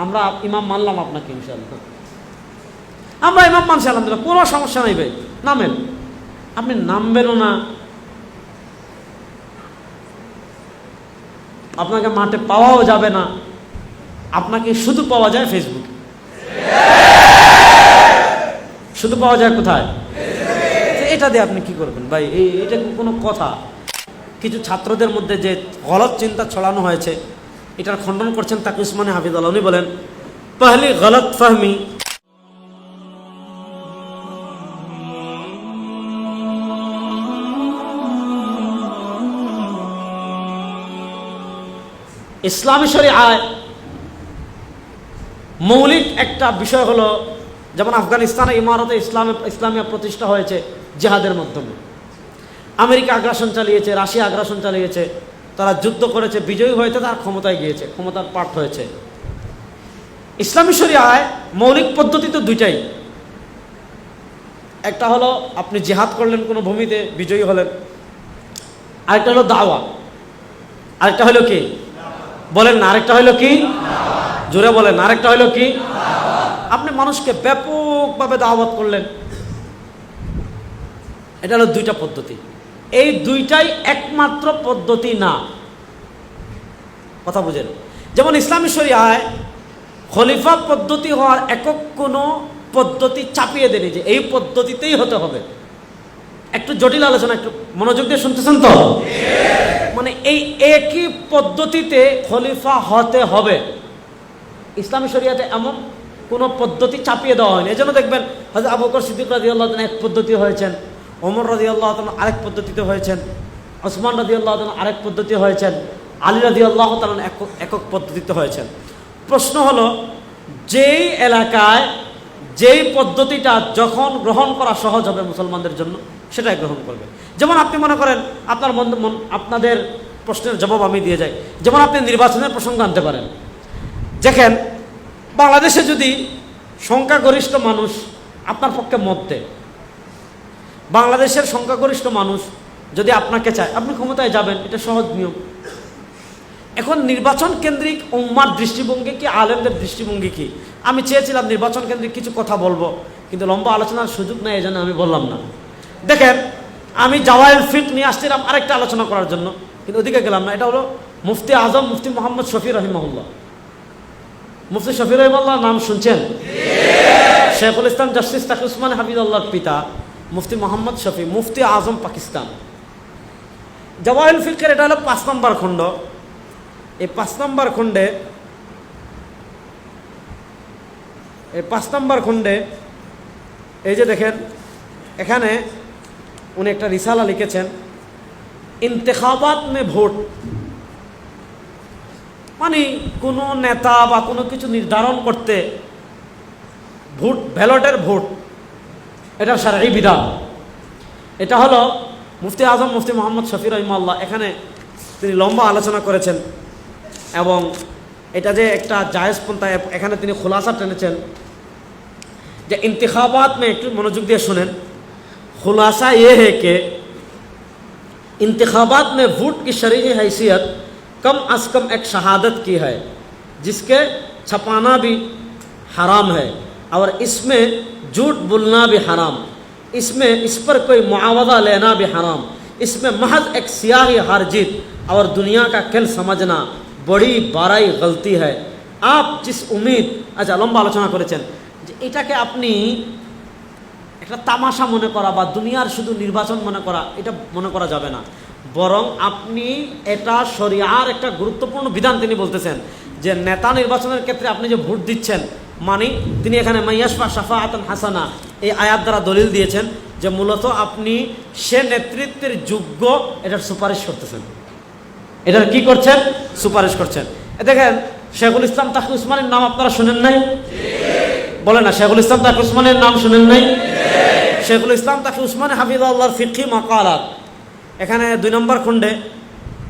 আমরা ইমাম মানলাম আপনাকে ইনশাআল্লাহ, আমরা ইমাম মানছি আলহামদুলিল্লাহ, কোনো সমস্যা নাই ভাই, নামেন। আপনি নামবেনও না, আপনাকে মাঠে পাওয়াও যাবে না, আপনাকে শুধু পাওয়া যায় ফেসবুক। শুধু পাওয়া যায় কোথায়? এটা দিয়ে আপনি কি করবেন ভাই? এটা কোনো কথা? কিছু ছাত্রদের মধ্যে যে গলত চিন্তা ছড়ানো হয়েছে, এটার খণ্ডন করছেন তাকি উসমানী হাফিজাল্লাহ। উনি বলেন, পহলি গলত ফাহমি ইসলামী শরিয়ায় মৌলিক একটা বিষয় হলো, যেমন আফগানিস্তানে ইমারতে ইসলামিয়া প্রতিষ্ঠা হয়েছে জিহাদের মাধ্যমে। আমেরিকা আগ্রাসন চালিয়েছে, রাশিয়া আগ্রাসন চালিয়েছে, তারা যুদ্ধ করেছে, বিজয়ী হয়েছে, তারা ক্ষমতায় গিয়েছে, ক্ষমতার পাঠ হয়েছে। ইসলামী শরিয়ায় মৌলিক পদ্ধতি তো দুইটাই। একটা হলো আপনি জিহাদ করলেন কোনো ভূমিতে, বিজয়ী হলেন। আরেকটা হলো দাওয়া। আরেকটা হলো কি বলেন না? আরেকটা হলো কি? জোরে বলেন, আরেকটা হলো কি? আপনি মানুষকে ব্যাপকভাবে দাওয়াত করলেন। এটা হলো দুইটা পদ্ধতি। এই দুইটাই একমাত্র পদ্ধতি না, কথা বুঝেন। যেমন ইসলামী শরিয়ায় খলিফা পদ্ধতি হওয়ার একক কোনো পদ্ধতি চাপিয়ে দেনি যে এই পদ্ধতিতেই হতে হবে। একটু জটিল আলোচনা, একটু মনোযোগ দিয়ে শুনতেছেন তো? মানে এই একই পদ্ধতিতে খলিফা হতে হবে, ইসলামী শরিয়াতে এমন কোনো পদ্ধতি চাপিয়ে দেওয়া হয়নি। এই জন্য দেখবেন হযরত আবু বকর সিদ্দিক রাদিয়াল্লাহু তাআলা এক পদ্ধতি হয়েছেন, ওমর রাদিয়াল্লাহু তাআলা আরেক পদ্ধতিতে হয়েছেন, ওসমান রাদিয়াল্লাহু তাআলা আরেক পদ্ধতি হয়েছেন, আলী রাদিয়াল্লাহু তাআলা একক পদ্ধতিতে হয়েছেন। প্রশ্ন হলো, যেই এলাকায় যেই পদ্ধতিটা যখন গ্রহণ করা সহজ হবে মুসলমানদের জন্য, সেটাই গ্রহণ করবে। যেমন আপনি মনে করেন, আপনাদের প্রশ্নের জবাব আমি দিয়ে যাই। যেমন আপনি নির্বাচনের প্রসঙ্গ আনতে পারেন। দেখেন, বাংলাদেশে যদি সংখ্যাগরিষ্ঠ মানুষ আপনার পক্ষে মত দেয়, বাংলাদেশের সংখ্যাগরিষ্ঠ মানুষ যদি আপনাকে চায়, আপনি ক্ষমতায় যাবেন, এটা সহজ নিয়ম। এখন নির্বাচন কেন্দ্রিক উম্মার দৃষ্টিভঙ্গি কি, আলেমদের দৃষ্টিভঙ্গি কি? আমি চেয়েছিলাম নির্বাচন কেন্দ্রিক কিছু কথা বলবো, কিন্তু লম্বা আলোচনার সুযোগ নেই, এই জন্য আমি বললাম না। দেখেন, আমি জাওয়াইল ফিক নিয়ে আসছিলাম আরেকটা আলোচনা করার জন্য, কিন্তু ওদিকে গেলাম না। এটা হলো মুফতি আজম মুফতি মোহাম্মদ শফি রহিমাহুল্লাহ। মুফতি শফি রহিমাহুল্লাহ নাম শুনছেন? শেখুল ইসলাম জাস্টিস তাকি উসমানী হাফিজাল্লাহর পিতা মুফতি মোহাম্মদ শফি, মুফতি আজম পাকিস্তান। জাওয়াইল ফিকের এটা হলো 5 নম্বর খণ্ড। এই 5 নম্বর খণ্ডে এই যে দেখেন, এখানে উনি একটা রিসালা লিখেছেন, ইন্তেখাবাত মে ভোট, মানে কোনো নেতা বা কোনো কিছু নির্ধারণ করতে ভোট, ব্যালটের ভোট, এটা শারঈ বিধান। এটা হলো মুফতি আজম মুফতি মোহাম্মদ শফি রহিমাহুল্লাহ, এখানে তিনি লম্বা আলোচনা করেছেন এবং এটা যে একটা জায়েজ পন্থা, এখানে তিনি খুলাসা টেনেছেন যে इंतखाबात में, একটু মনোযোগ দিয়ে শুনেন, खुलासा ये है कि इंतखाबात में वोट की शरई हैसियत कम अज़ कम एक शहादत की है, जिसके छपाना भी हराम है और इसमें झूठ बोलना भी हराम, इसमें इस पर कोई मुआवजा लेना भी हराम, इसमें महज एक सियाही हार जीत और दुनिया का खेल समझना बड़ी बाराई गलती है। आप जिस उम्मीद, अच्छा लम्बा आलोचना करेছেন যে এটাকে আপনি একটা তামাশা মনে করা বা দুনিয়ার শুধু নির্বাচন মনে করা, এটা মনে করা যাবে না। বরং আপনি এটা শরিয়ার একটা গুরুত্বপূর্ণ বিধান। তিনি বলতেছেন যে নেতা নির্বাচনের ক্ষেত্রে আপনি যে ভোট দিচ্ছেন, মানে তিনি এখানে মাইয়াশফা শাফাআতান হাসানা এই আয়াত দ্বারা দলিল দিয়েছেন যে মূলত আপনি সে নেতৃত্বের যোগ্য, এটার সুপারিশ করতেছেন। এটার কি করছেন? সুপারিশ করছেন। দেখেন, শেখুল ইসলাম তাকি উসমানীর নাম আপনারা শুনেন নাই? বলে না, শেখুল ইসলাম তাকি উসমানীর নাম শুনেন নাই? শেখুল ইসলাম তাকি উসমানী হাফিজাহুল্লাহর ফিকহি মাকালাত, এখানে 2 নম্বর খণ্ডে,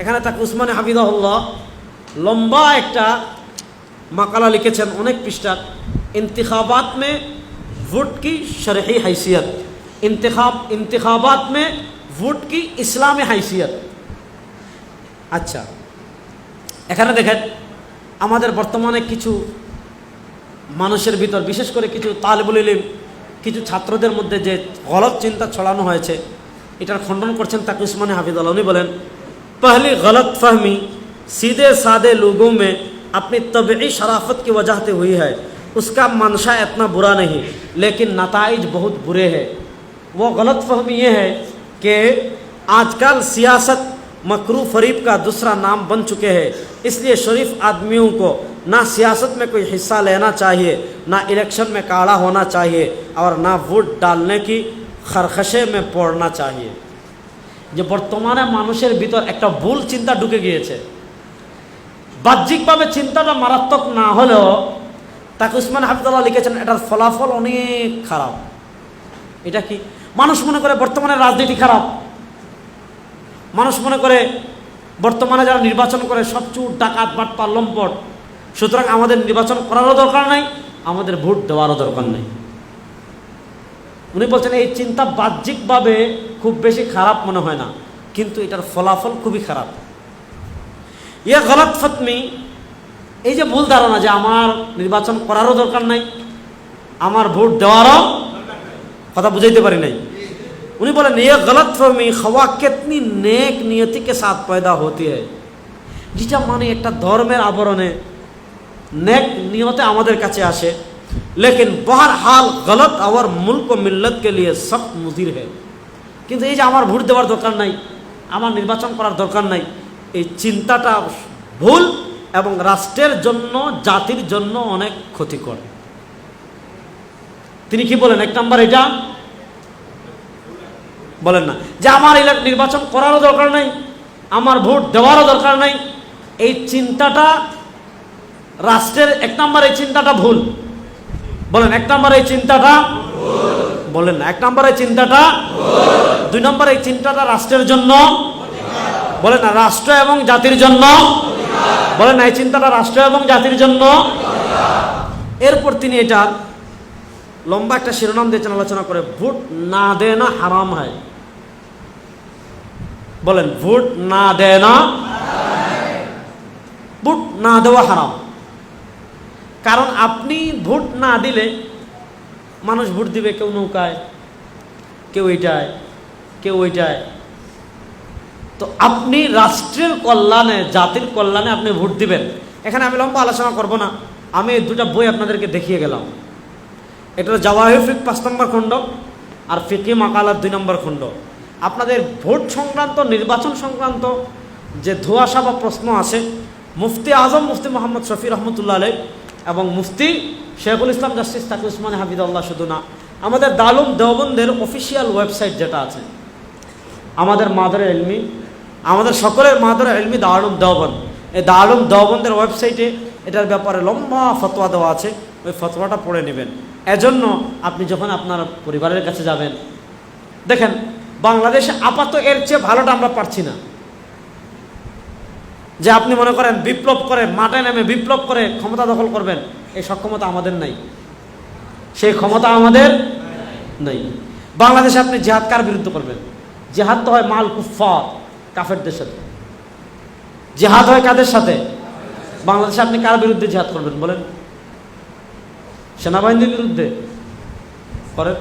এখানে তাকি উসমানী হাফিজাহুল্লাহ লম্বা একটা মাকালা লিখেছেন, অনেক পৃষ্ঠার, इंतखाबात में वोट की शरही हैसियत, इंतखाबात में वोट की इस्लामी हैसियत। আচ্ছা, এখানে দেখেন আমাদের বর্তমানে কিছু মানুষের ভিতর, বিশেষ করে কিছু তালিবুল ইলম, কিছু ছাত্রদের মধ্যে যে গলত চিন্তা ছড়ানো হয়েছে, এটার খণ্ডন করছেন তাকি উসমানী হাফিজাল্লাহ। উনি বলেন, पहली गलत फहमी सीधे सादे लोगों में अपनी तबई शराफत की वजह से हुई है। उसका मंशा इतना बुरा नहीं, लेकिन नताइज बहुत बुरे हैं। वो गलत फहमी ये है कि आजकल सियासत मकरू फरीब का दूसरा नाम बन चुके हैं, इसलिए शरीफ आदमियों को ना सियासत में कोई हिस्सा लेना चाहिए, ना इलेक्शन में काड़ा होना चाहिए, और ना वोट डालने की खरखशे में पड़ना चाहिए। যে বর্তমানে মানুষের ভিতর একটা ভুল চিন্তা ঢুকে গিয়েছে। বাহ্যিকভাবে চিন্তাটা মারাত্মক না হলেও তাকি উসমান হাফিজাল্লাহ লিখেছেন এটার ফলাফল অনেক খারাপ। এটা কি? মানুষ মনে করে বর্তমানে রাজনীতি খারাপ, মানুষ মনে করে বর্তমানে যারা নির্বাচন করে সব চুর ডাকাত বাটপার লম্পট, সুতরাং আমাদের নির্বাচন করারও দরকার নাই, আমাদের ভোট দেওয়ারও দরকার নেই। উনি বলছেন এই চিন্তা বাহ্যিকভাবে খুব বেশি খারাপ মনে হয় না, কিন্তু এটার ফলাফল খুবই খারাপ। ইয়ে গলত ফতমি, এই যে ভুল ধারণা যে আমার নির্বাচন করারও দরকার নাই, আমার ভোট দেওয়ারও, কথা বুঝাইতে পারি নাই। উনি বলেন ইয়ে গলত ফহমি খওয়া কিতনি নেক নিয়তি কে সাথ পয়দা হতি হ্যায়। যেটা মানে একটা ধর্মের আবরণে নেক নিয়তে আমাদের কাছে আসে, लेकिन बहरहाल गलत और मुल्क व मिल्लत के लिए सख्त मुज़िर है। কিন্তু এই যে আমার ভোট দেওয়ার দরকার নাই, আমার নির্বাচন করার দরকার নাই, এই চিন্তাটা ভুল এবং রাষ্ট্রের জন্য, জাতির জন্য অনেক ক্ষতিকর। তিনি কি বলেন? এক নাম্বার এটা বলেন না যে আমার নির্বাচন করারও দরকার নাই, আমার ভোট দেওয়ারও দরকার নাই, এই চিন্তাটা রাষ্ট্রের, এক নাম্বার এই চিন্তাটা ভুল। বলেন এক নম্বর এই চিন্তাটা, বলেন না এক নম্বর এই চিন্তাটা, দুই নম্বর এই চিন্তাটা রাষ্ট্রের জন্য, বলেন না রাষ্ট্র এবং জাতির জন্য, বলেন না এই চিন্তাটা রাষ্ট্র এবং জাতির জন্য। এরপর তিনি এটা লম্বা একটা শিরোনাম দিয়েছেন আলোচনা করে, ভোট না দেনা হারাম হয়। বলেন ভোট না দেনা, ভোট না দেওয়া হারাম। কারণ আপনি ভোট না দিলে মানুষ ভোট দিবে, কেউ নৌকায়, কেউ এইটায়, কেউ ওইটায়। তো আপনি রাষ্ট্রের কল্যাণে, জাতির কল্যাণে আপনি ভোট দিবেন। এখানে আমি লম্বা আলোচনা করব না, আমি দুটা বই আপনাদেরকে দেখিয়ে গেলাম। এটা জাওয়াহির ফিক 5 নম্বর খণ্ড আর ফিকি মাকালাত 2 নম্বর খণ্ড। আপনাদের ভোট সংক্রান্ত, নির্বাচন সংক্রান্ত যে ধোঁয়াশা বা প্রশ্ন আছে, মুফতি আজম মুফতি মোহাম্মদ শফি রহমতুল্লাহ আলাইহ এবং মুফতি শেখুল ইসলাম জাস্টিস তাকি উসমানী হাফিজাল্লাহ, শুধু না আমাদের দারুল দেওবন্দের অফিসিয়াল ওয়েবসাইট যেটা আছে, আমাদের মাদারে ইলমি, আমাদের সকলের মাদারে ইলমি দারুল দেওবন্দ, এই দারুল দেওবন্দের ওয়েবসাইটে এটার ব্যাপারে লম্বা ফতোয়া দেওয়া আছে, ওই ফতোয়াটা পড়ে নেবেন। এজন্য আপনি যখন আপনার পরিবারের কাছে যাবেন, দেখেন বাংলাদেশে আপাতত এর চেয়ে ভালোটা আমরা পারছি না। যে আপনি মনে করেন বিপ্লব করে, মাঠে নেমে বিপ্লব করে ক্ষমতা দখল করবেন, এই সক্ষমতা আমাদের নাই, সেই ক্ষমতা আমাদের নাই। বাংলাদেশে আপনি জিহাদ কার বিরুদ্ধে করবেন? জিহাদ তো হয় মাল কুফার, কাফেরদের সাথে। জিহাদ হয় কাদের সাথে? বাংলাদেশে আপনি কার বিরুদ্ধে জিহাদ করবেন বলেন? সেনাবাহিনীর বিরুদ্ধে করেন।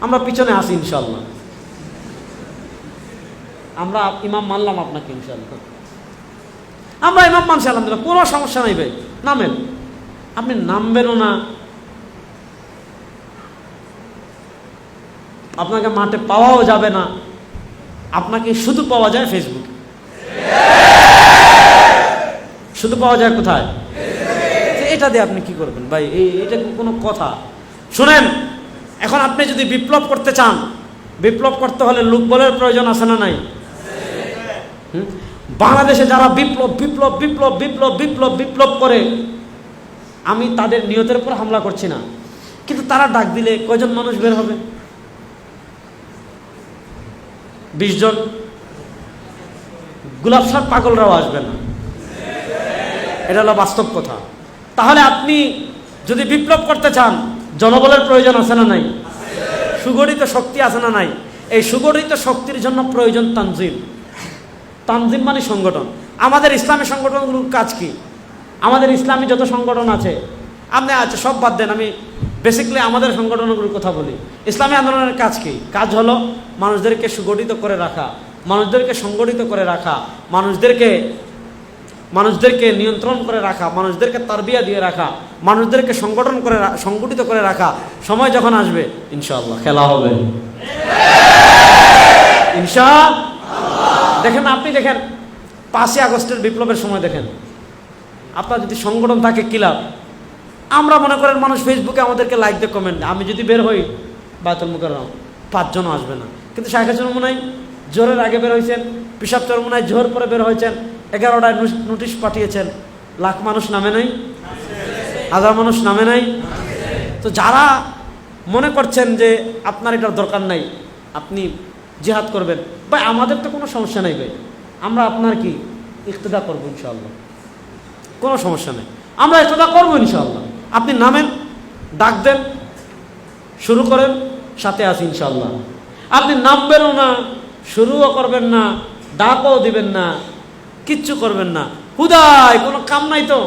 আমরা পিছনে আসি ইনশাল্লাহ, আমরা ইমাম মানলাম আপনাকে ইনশাল্লাহ, আমরা ইমাম মানছি আলহামদুলিল্লাহ, কোনো সমস্যা নাই ভাই, নামেন। আপনি নামবেনও না, আপনাকে মাঠে পাওয়াও যাবে না, আপনাকে শুধু পাওয়া যায় ফেসবুকে। শুধু পাওয়া যায় কোথায়? এটা দিয়ে আপনি কি করবেন ভাই? এটা কোনো কথা? শুনেন, এখন আপনি যদি বিপ্লব করতে চান, বিপ্লব করতে হলে লোকবলের প্রয়োজন আছে না নাই? বাংলাদেশে যারা বিপ্লব বিপ্লব বিপ্লব বিপ্লব বিপ্লব বিপ্লব করে, আমি তাদের নিয়তের উপর হামলা করছি না, কিন্তু তারা ডাক দিলে কয়জন মানুষ বের হবে? 20 জন। গোলাপ শাহ পাগলরাও আসবে না, এটা হলো বাস্তব কথা। তাহলে আপনি যদি বিপ্লব করতে চান, জনবলের প্রয়োজন আছে না নাই? সুগঠিত শক্তি আছে না নাই? এই সুগঠিত শক্তির জন্য প্রয়োজন তানজিম। তানজিম মানে সংগঠন। আমাদের ইসলামী সংগঠনগুলোর কাজ কি? আমাদের ইসলামী যত সংগঠন আছে, আপনি আচ্ছা সব বাদ দেন, আমি বেসিক্যালি আমাদের সংগঠনগুলোর কথা বলি। ইসলামী আন্দোলনের কাজ কি? কাজ হলো মানুষদেরকে সুগঠিত করে রাখা, মানুষদেরকে সংগঠিত করে রাখা, মানুষদেরকে নিয়ন্ত্রণ করে রাখা, মানুষদেরকে তারবিয়া দিয়ে রাখা, মানুষদেরকে সংগঠিত করে রাখা। সময় যখন আসবে ইনশাআল্লাহ খেলা হবে ইনশাআল্লাহ। দেখেন, আপনি দেখেন 5ই আগস্টের বিপ্লবের সময় দেখেন, আপনার যদি সংগঠন থাকে ক্লাব, আমরা মনে করেন মানুষ ফেসবুকে আমাদেরকে লাইক দিয়ে কমেন্ট, আমি যদি বের হই বায়তুল মুকাররম 5 জনও আসবে না। কিন্তু শাইখে চরমোনাই জোহরের আগে বের হয়েছেন, পিসাব চরমোনাই জোহর পরে বের হয়েছেন, 11টায় নোটিশ পাঠিয়েছেন, লাখ মানুষ নামে নাই, হাজার মানুষ নামে নাই। তো যারা মনে করছেন যে আপনার এটার দরকার নাই, আপনি জিহাদ করবেন, ভাই আমাদের তো কোনো সমস্যা নাই ভাই, আমরা আপনার কি ইক্তেদা করবো ইনশাআল্লাহ, কোনো সমস্যা নেই, আমরা ইক্তেদা করবো ইনশাআল্লাহ। আপনি নামেন, ডাক দেন, শুরু করেন, সাথে আসি ইনশাআল্লাহ। আপনি নামবেনও না, শুরুও করবেন না, ডাকও দিবেন না, কিচ্ছু করবেন না, হুদায় কোনো কাম নাই, তো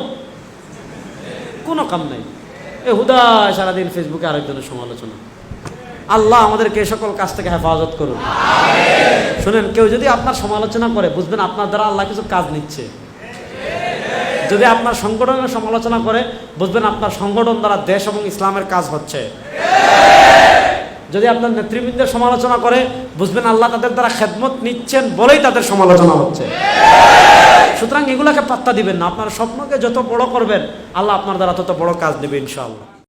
কোনো কাম নাই, এ হুদায় সারাদিন ফেসবুকে আরেকজনের সমালোচনা। আল্লাহ আমাদেরকে এই সকল কাজ থেকে হেফাজত করুন। শুনেন, কেউ যদি আপনার সমালোচনা করে বুঝবেন আপনার দ্বারা আল্লাহ কিছু কাজ নিচ্ছে। যদি আপনার সংগঠনের সমালোচনা করে বুঝবেন আপনার সংগঠন দ্বারা দেশ এবং ইসলামের কাজ হচ্ছে। যদি আপনার নেতৃবৃন্দের সমালোচনা করে বুঝবেন আল্লাহ তাদের দ্বারা খেদমত নিচ্ছেন বলেই তাদের সমালোচনা হচ্ছে। সুতরাং এগুলাকে পাত্তা দিবেন না, আপনার স্বপ্নকে যত বড় করবেন আল্লাহ আপনার দ্বারা তত বড় কাজ নেবে ইনশাআল্লাহ।